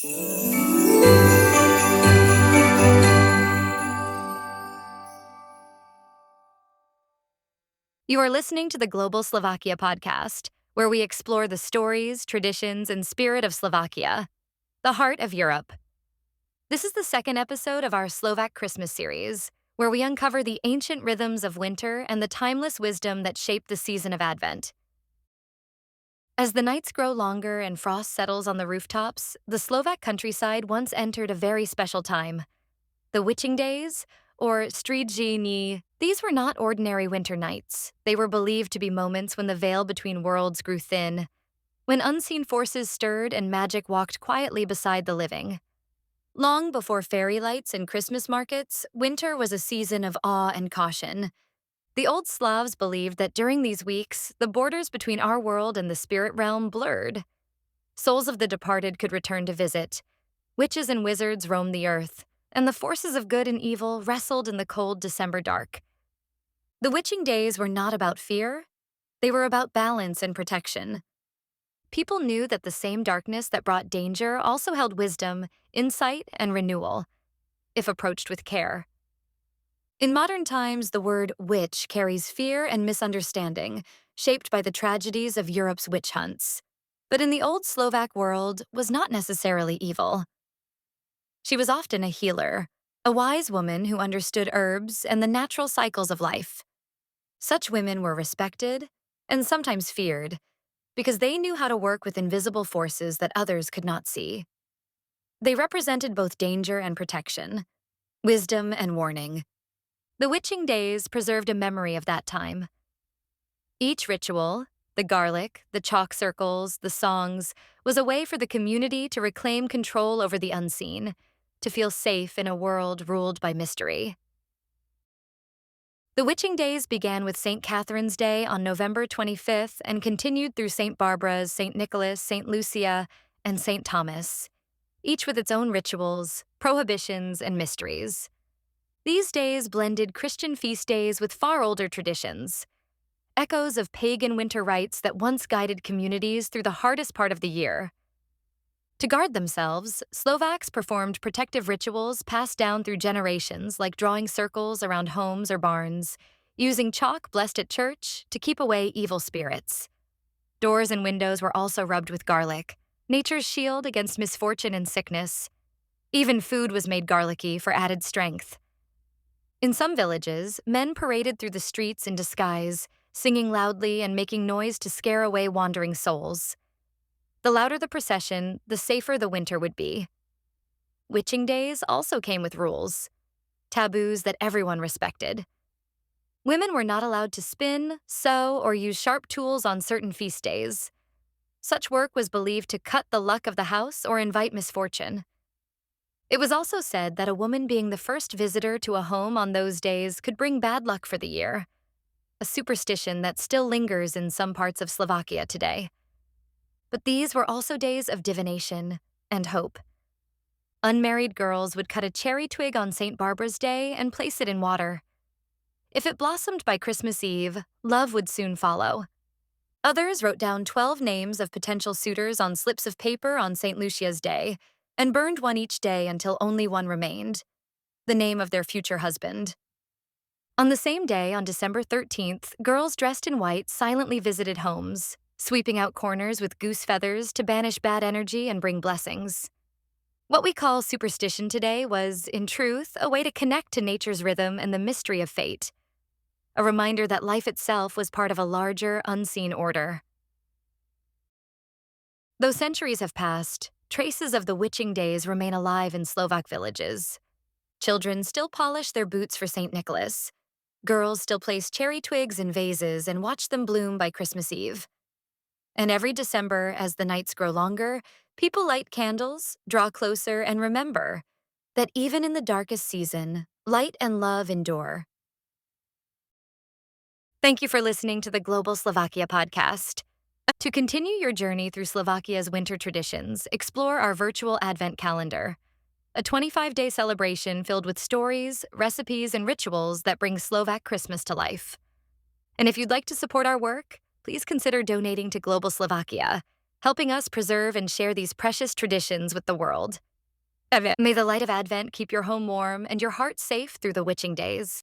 You are listening to the Global Slovakia podcast, where we explore the stories, traditions, and spirit of Slovakia, the heart of Europe. This is the second episode of our Slovak Christmas series, where we uncover the ancient rhythms of winter and the timeless wisdom that shaped the season of Advent. As the nights grow longer and frost settles on the rooftops, the Slovak countryside once entered a very special time. The witching days, or strídžie, these were not ordinary winter nights. They were believed to be moments when the veil between worlds grew thin, when unseen forces stirred and magic walked quietly beside the living. Long before fairy lights and Christmas markets, winter was a season of awe and caution. The old Slavs believed that during these weeks, the borders between our world and the spirit realm blurred. Souls of the departed could return to visit. Witches and wizards roamed the earth, and the forces of good and evil wrestled in the cold December dark. The witching days were not about fear. They were about balance and protection. People knew that the same darkness that brought danger also held wisdom, insight, and renewal, if approached with care. In modern times, the word witch carries fear and misunderstanding, shaped by the tragedies of Europe's witch hunts. But in the old Slovak world, was not necessarily evil. She was often a healer, a wise woman who understood herbs and the natural cycles of life. Such women were respected and sometimes feared because they knew how to work with invisible forces that others could not see. They represented both danger and protection, wisdom and warning. The witching days preserved a memory of that time. Each ritual, the garlic, the chalk circles, the songs, was a way for the community to reclaim control over the unseen, to feel safe in a world ruled by mystery. The witching days began with St. Catherine's Day on November 25th and continued through St. Barbara's, St. Nicholas, St. Lucia, and St. Thomas, each with its own rituals, prohibitions, and mysteries. These days blended Christian feast days with far older traditions, echoes of pagan winter rites that once guided communities through the hardest part of the year. To guard themselves, Slovaks performed protective rituals passed down through generations, like drawing circles around homes or barns, using chalk blessed at church to keep away evil spirits. Doors and windows were also rubbed with garlic, nature's shield against misfortune and sickness. Even food was made garlicky for added strength. In some villages, men paraded through the streets in disguise, singing loudly and making noise to scare away wandering souls. The louder the procession, the safer the winter would be. Witching days also came with rules, taboos that everyone respected. Women were not allowed to spin, sew, or use sharp tools on certain feast days. Such work was believed to cut the luck of the house or invite misfortune. It was also said that a woman being the first visitor to a home on those days could bring bad luck for the year, a superstition that still lingers in some parts of Slovakia today. But these were also days of divination and hope. Unmarried girls would cut a cherry twig on St. Barbara's Day and place it in water. If it blossomed by Christmas Eve, love would soon follow. Others wrote down 12 names of potential suitors on slips of paper on St. Lucia's Day and burned one each day until only one remained, the name of their future husband. On the same day, on December 13th, girls dressed in white silently visited homes, sweeping out corners with goose feathers to banish bad energy and bring blessings. What we call superstition today was, in truth, a way to connect to nature's rhythm and the mystery of fate, a reminder that life itself was part of a larger, unseen order. Though centuries have passed, traces of the witching days remain alive in Slovak villages. Children still polish their boots for St. Nicholas. Girls still place cherry twigs in vases and watch them bloom by Christmas Eve. And every December, as the nights grow longer, people light candles, draw closer, and remember that even in the darkest season, light and love endure. Thank you for listening to the Global Slovakia podcast. To continue your journey through Slovakia's winter traditions, explore our virtual Advent calendar, a 25-day celebration filled with stories, recipes, and rituals that bring Slovak Christmas to life. And if you'd like to support our work, please consider donating to Global Slovakia. helping us preserve and share these precious traditions with the world. May the light of Advent keep your home warm and your heart safe through the witching days.